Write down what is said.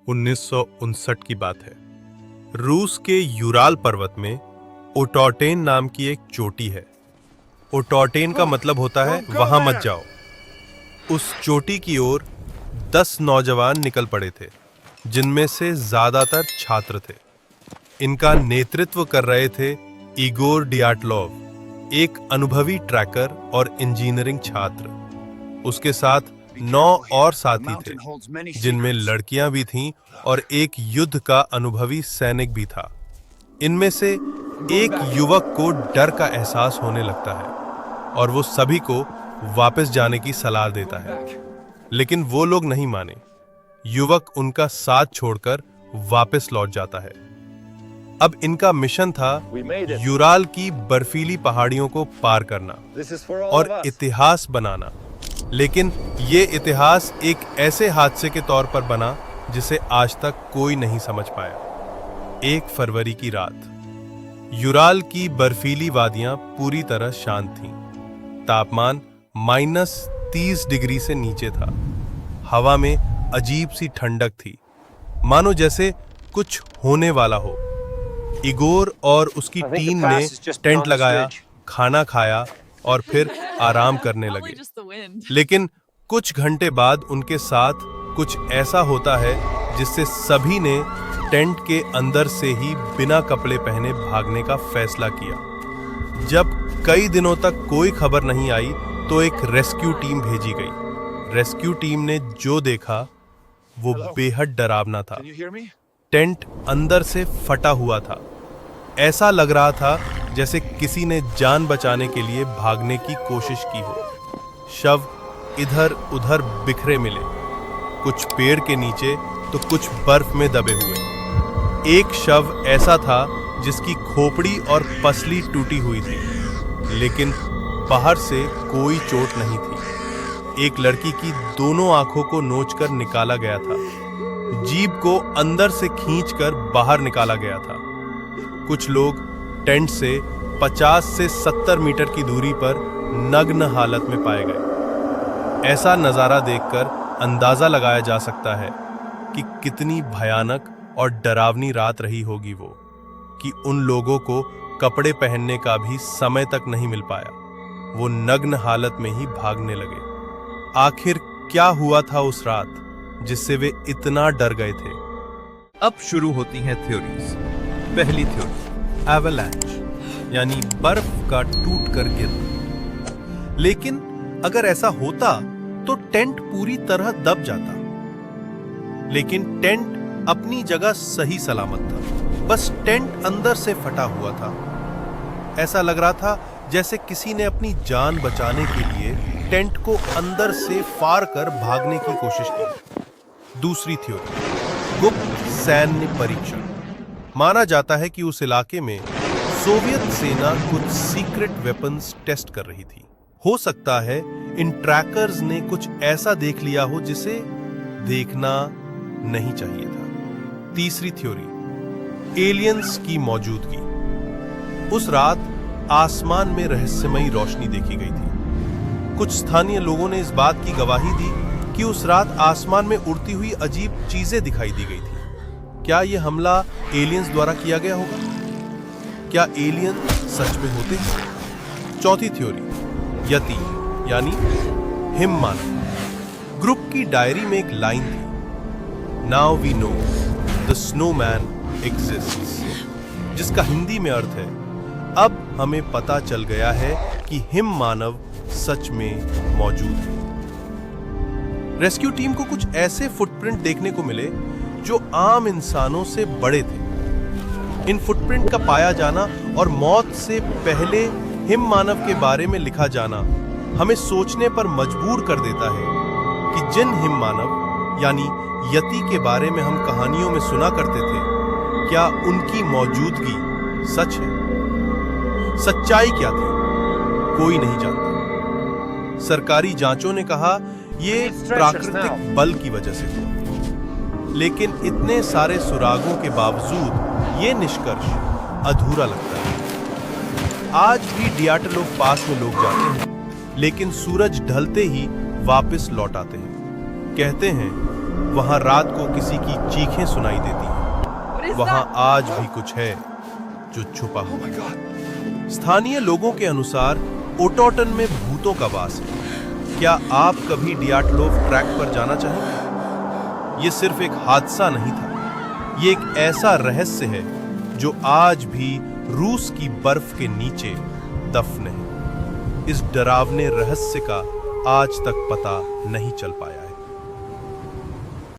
1959 की बात है। रूस के यूराल पर्वत में ओटोटेन नाम की एक चोटी है। ओटोटेन का मतलब होता है वहां मत जाओ। उस चोटी की ओर 10 नौजवान निकल पड़े थे, जिनमें से ज्यादातर छात्र थे। इनका नेतृत्व कर रहे थे इगोर डियाटलोव, एक अनुभवी ट्रैकर और इंजीनियरिंग छात्र। उसके साथ 9 और साथी थे, जिनमें लड़कियां भी थीं और एक युद्ध का अनुभवी सैनिक भी था। इनमें से एक युवक को डर का एहसास होने लगता है और वो सभी को वापस जाने की सलाह देता है, लेकिन वो लोग नहीं माने। युवक उनका साथ छोड़कर वापस लौट जाता है। अब इनका मिशन था यूराल की बर्फीली पहाड़ियों को पार करना और इतिहास बनाना। लेकिन ये इतिहास एक ऐसे हादसे के तौर पर बना जिसे आज तक कोई नहीं समझ पाया। 1 फरवरी की रात यूराल की बर्फीली वादियां पूरी तरह शांत थीं। तापमान -30 डिग्री से नीचे था। हवा में अजीब सी ठंडक थी, मानो जैसे कुछ होने वाला हो। इगोर और उसकी टीम ने टेंट लगाया, खाना खाया और फिर आराम करने लगे। लेकिन कुछ घंटे बाद उनके साथ कुछ ऐसा होता है जिससे सभी ने टेंट के अंदर से ही बिना कपड़े पहने भागने का फैसला किया। जब कई दिनों तक कोई खबर नहीं आई तो एक रेस्क्यू टीम भेजी गई। रेस्क्यू टीम ने जो देखा वो बेहद डरावना था। टेंट अंदर से फटा हुआ था। ऐसा लग रहा था जैसे किसी ने जान बचाने के लिए भागने की कोशिश की हो। शव इधर उधर बिखरे मिले, कुछ पेड़ के नीचे तो कुछ बर्फ में दबे हुए। एक शव ऐसा था जिसकी खोपड़ी और पसली टूटी हुई थी, लेकिन बाहर से कोई चोट नहीं थी। एक लड़की की दोनों आंखों को नोचकर निकाला गया था। जीभ को अंदर से खींचकर बाहर निकाला गया था। कुछ लोग टेंट से 50 से 70 मीटर की दूरी पर नग्न हालत में पाए गए। ऐसा नजारा देखकर अंदाजा लगाया जा सकता है कि कितनी भयानक और डरावनी रात रही होगी वो, कि उन लोगों को कपड़े पहनने का भी समय तक नहीं मिल पाया। वो नग्न हालत में ही भागने लगे। आखिर क्या हुआ था उस रात जिससे वे इतना डर गए थे? अब शुरू होती हैं थ्योरीज। पहली थ्योरी, एवलांच, यानी बर्फ का टूट कर गिरना। लेकिन अगर ऐसा होता तो टेंट पूरी तरह दब जाता। लेकिन टेंट अपनी जगह सही सलामत था, बस टेंट अंदर से फटा हुआ था। ऐसा लग रहा था जैसे किसी ने अपनी जान बचाने के लिए टेंट को अंदर से फाड़ कर भागने की कोशिश की। दूसरी थ्योरी, गुप्त सैन्य परीक्षण। माना जाता है कि उस इलाके में सोवियत सेना कुछ सीक्रेट वेपन्स टेस्ट कर रही थी। हो सकता है इन ट्रैकर्स ने कुछ ऐसा देख लिया हो जिसे देखना नहीं चाहिए था। तीसरी थ्योरी, एलियंस की मौजूदगी। उस रात आसमान में रहस्यमयी रोशनी देखी गई थी। कुछ स्थानीय लोगों ने इस बात की गवाही दी कि उस रात आसमान में उड़ती हुई अजीब चीजें दिखाई दी गई थी। क्या यह हमला एलियंस द्वारा किया गया होगा? क्या एलियन सच में होते हैं? चौथी थ्योरी, यति यानी हिममानव। ग्रुप की डायरी में एक लाइन थी, now we know the snowman exists, जिसका हिंदी में अर्थ है, अब हमें पता चल गया है कि हिममानव सच में मौजूद है। रेस्क्यू टीम को कुछ ऐसे फुटप्रिंट देखने को मिले जो आम इंसानों से बड़े थे। इन फुटप्रिंट का पाया जाना और मौत से पहले हिममानव के बारे में लिखा जाना हमें सोचने पर मजबूर कर देता है कि जिन हिममानव यानी यति के बारे में हम कहानियों में सुना करते थे, क्या उनकी मौजूदगी सच है? सच्चाई क्या थी, कोई नहीं जानता। सरकारी जांचों ने कहा ये प्राकृतिक बल की वजह से हुआ, लेकिन इतने सारे सुरागों के बावजूद ये निष्कर्ष अधूरा लगता है। आज भी डियाटलोव पास में लोग जाते हैं, लेकिन सूरज ढलते ही वापस लौट आते हैं। कहते हैं वहां रात को किसी की चीखें सुनाई देती हैं। वहां आज भी कुछ है जो छुपा हुआ है। स्थानीय लोगों के अनुसार ओटोटन में भूतों का वास है। क्या आप कभी डियाटलोव ट्रैक पर जाना चाहेंगे? ये सिर्फ एक हादसा नहीं था, ये एक ऐसा रहस्य है जो आज भी रूस की बर्फ के नीचे दफन है। इस डरावने रहस्य का आज तक पता नहीं चल पाया है।